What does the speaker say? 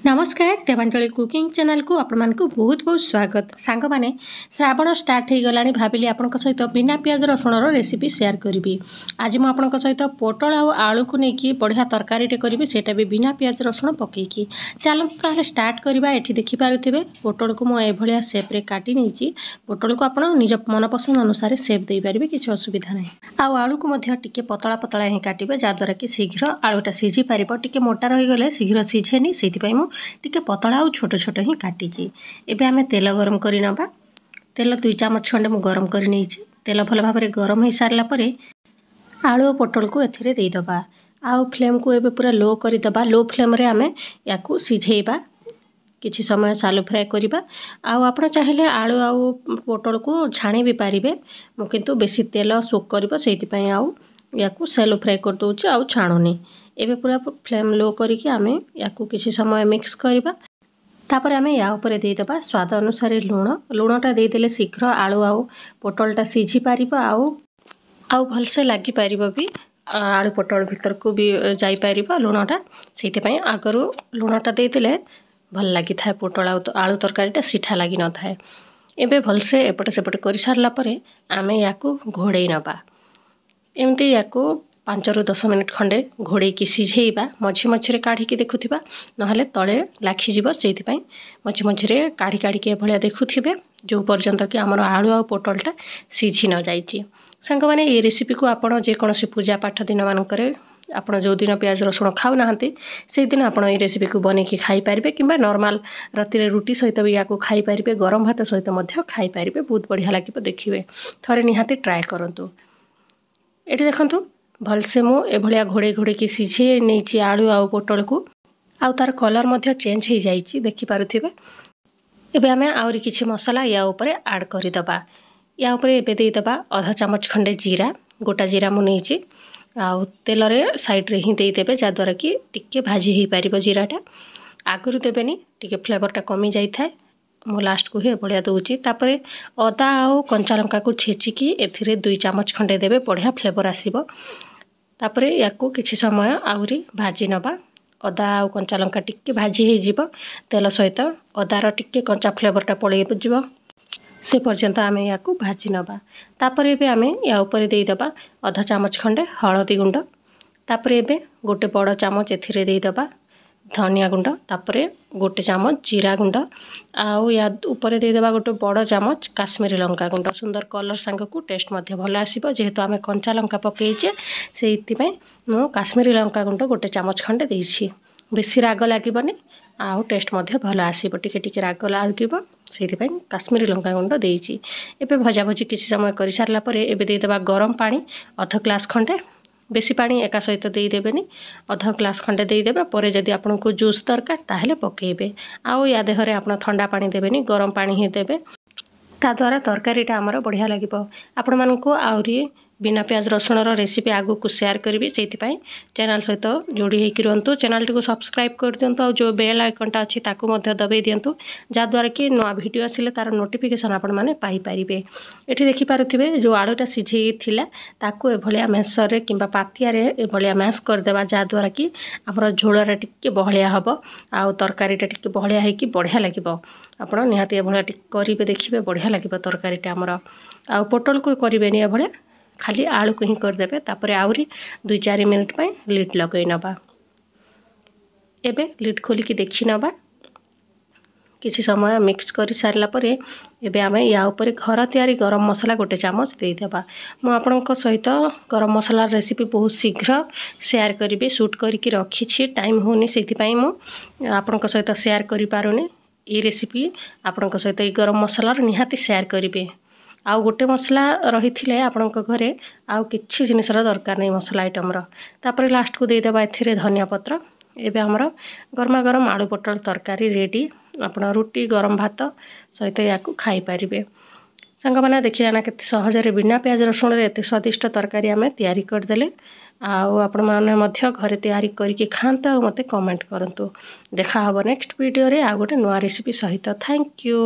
नमस्कार Devanjali cooking channel को आपण मानक बहुत बहुत स्वागत। सांग माने श्रावण स्टार्ट हो गलानी भाविली आपनक सहित बिना प्याज रसुण रेसिपी शेयर करी। आज मु आपनक सहित पोटल आ आलू को लेकिन बढ़िया तरकारीटे करी, सेटा भी बिना प्याज रसुण पकईकी। चलते ताले स्टार्ट करवा। एठी देखि पारुथिबे पोटल को मु एभलिया शेप रे काटी नेची। पोटल को आपण निज मनपसंद अनुसार शेप दे पारिबे, किछि असुविधा नै। आ आलू को मध्य टिके पतला पतला ही काटिबे, जा द्वारा कि शीघ्र आलूटा सिझी पारिबो। टिके मोटा रही गले शीघ्र सिझेनी, सेति पई मु टिके पतला और छोट छोट ही काटी। एबे आमे तेल गरम करी नबा। तेल 2 चमच खंडे मु गरम करी नेछि। तेल भल भाबरे गरम हो सारला परे आलू और पोटल को एथिरे देई दबा। आउ फ्लेम को एबे पूरा लो करी दबा। लो फ्लेम रे आमे याकू सिझेइबा, किछि समय सालो फ्राई करिबा। आउ आपण चाहिले आलू आउ पोटल को छाणी भी पारिबे। मु किंतु बेसी तेल सोक करबो, सेति पई आउ याकू सैलो फ्राई कर दोछि, आउ छाणुनी। एबे पूरा फ्लेम लो करिकि आमे याकू किछि समय मिक्स करबा। तापर आमे या ऊपर दे दबा स्वाद अनुसार लूण। लूणटा दे देले शीघ्र आलू आउ पोटलटा सिझी पारिबो, आउ भलसे लागि पारिबो भी। आलू पोटल भीतर को भी जाई पारिबो लूणटा। सेति पई आगरु लूणटा दे देले भल लागि थाए। पोटल आलू तरकारीटा सिठा लागि न थाए। एबे भलसे एपटे सेपटे करि सारला परे आमे याकू घोड़ेई नबा। एमती याकू 5 ରୁ 10 मिनिट खंडे घोड़े की सिझेइबा। मझी मझी काढ़ी देखुथिबा, नहले तले लाखी जीव। सेति पई मझी मझी काढ़ी काढ़ी के भलिया देखुथिबे, जो पर्यंत कि हमर आलू आ पोटलटा सिझी न जाईची। संग माने ए रेसिपी को आपण जे कोनोसी पूजा पाठ दिन मानकरे आपण जो दिन प्याज रसुण खाउ नाहंती, से दिन आपण ए रेसिपी को बने के खाई पारिबे, किंबा नॉर्मल राति रे रुटी सहित भी याको खाई पारिबे, गरम भात सहित मध्य खाई पारिबे। बहुत बढ़िया लागिबो, देखिबे थरे निहाती ट्राई करंतु। एठी देखंतु भलसे मु एभलिया घोड़े घोड़े की सिझे नेछि आलू आ पोटल को। आउ तार कलर मध्य चेंज हो जाइछि, देखि पारुथिबे। एबे आमे आउरी किछि मसला या ऊपर ऐड करि दबा। या ऊपर एबे देई दबा आधा चमच खंडे जीरा। गोटा जीरा मु नेछि। आउ तेल रे साइड रे ही देई देबे, जा द्वारा कि टिके भाजी ही पारिबो जीराटा। आगरु देबेनी, टिके फ्लेवरटा कमी जाई थाए। मु लास्ट को हे बढ़िया दउछि। तापरे अदा आउ कंचा लंका को छेचिकी एथिरे 2 चमच खंडे देबे, बढ़िया फ्लेवर आसीबो। तापरे याकू किछि समय आउरी भाजी नबा। अदा आउ कंचा लंका टिके भाजी हे जिवो तेल सहित। अदार टिके कंचा फ्लेवरटा पळेइ जिवो, से पर्यंत आमे याकू भाजी नबा। तापरे एबे आमे या ऊपर देई दबा आधा चमच खंडे हळदी गुंड। तापरे एबे गोटे बड़ चमच एथिरे देई दबा धनिया गुंड। तापरे गोटे चमच जीरा गुंड। आउ या ऊपर दे देबा गोटे बड़ चमच काश्मीरी लंका गुंड। सुंदर कलर संग को टेस्ट मध्य भल आसीबो, जेहेतु आमे कंचा लंका पकेइचे, सेइति पई मु काश्मीरी लंका गुंड गोटे चमच खंडे देइछि। बेसी राग लागिबनी, आउ टेस्ट मध्य भल आसीबो। टिके टिके राग लागिबो, सेइति पई काश्मीरी लंका गुंड देइछि। एबे भजा भजी किछि समय करि सारला परे एबे दे देबा गरम पानी आधा ग्लास खंडे। बेसी पानी एका सहित देई देबेनी, आधा ग्लास खंडे देई देबे। परे जदि आपनको जूस दरकार ताहेले पकेइबे। आउ या देहरे आपण ठंडा पानी देबेनी, गरम पानी ही देबे। ता द्वारा तरकारीटा हमर बढ़िया लागिबो। आपण मानको आउरी बिना प्याज रसुण रेसिपी आगु को शेयर करी, से चैनल सहित जोड़ी होकर रुहतु। चैनल टी को सब्सक्राइब कर दिंतु, और जो बेल आइकनटा अच्छी ताकू मध्य दबाई दिंतु, जहाँद्वारा कि नुआ वीडियो आसिले तार नोटिफिकेशन आपण मैंने पाइपारे। ये देखिपारे जो आलूटा सिझे थिला ताकू एभलिया मैसर किंबा पातिया एभलिया मैस करदेवा, जहाँद्वारा कि आमर झोलटा टिके बहलिया हम, आउ तरकारीटा टिके बहलिया होइकी बढ़िया लगिबो। आपण निहाती एभलिया टिके करिवे, देखिबे बढ़िया लगिबो तरकारीटा आमर। आउ पोटल को करिवेनी एभलिया, खाली आलू को ही करदेबे। तापरे आउरी 2-4 मिनिट पई लिड लगई नबा। एबे लिड खोलिकी देखि नबा। किछि समय मिक्स करि सारला परे एबे आमे या ऊपर घर तयारी गरम मसला गोटे चमच दे देबा। मु आपनक सहित गरम मसला रेसिपी बहुत शीघ्र शेयर करिबे, शूट करिकी रखिछि, टाइम होनी, सेति पई मु आपनक सहित शेयर करि पारुनी। ई रेसिपी आपनक सहित ई गरम मसला निहाती शेयर करिबे। आउ गोटे मसला रही आपणक घरे आउ किछि जिनिसर दरकार नहीं मसला आइटम रो। तापरे लास्ट को दे देबा एथिरे धनिया पत्र। एबे हमर गरमा गरम आलू पोटल तरकारी रेडी। आपण रुटी गरम भात सहित याकू खाई पारिबे। संग माने देखिया ना केते सहजरे बिना प्याज रसुण रे एते स्वादिष्ट तरकारी आमे तयारी कर देले। आउ आपण माने मध्य घरे तयारी करिके खांत, आ मते कमेंट करंतु। देखा हबो नेक्स्ट वीडियो रे आ गोटे नवा रेसिपी सहित। Thank you.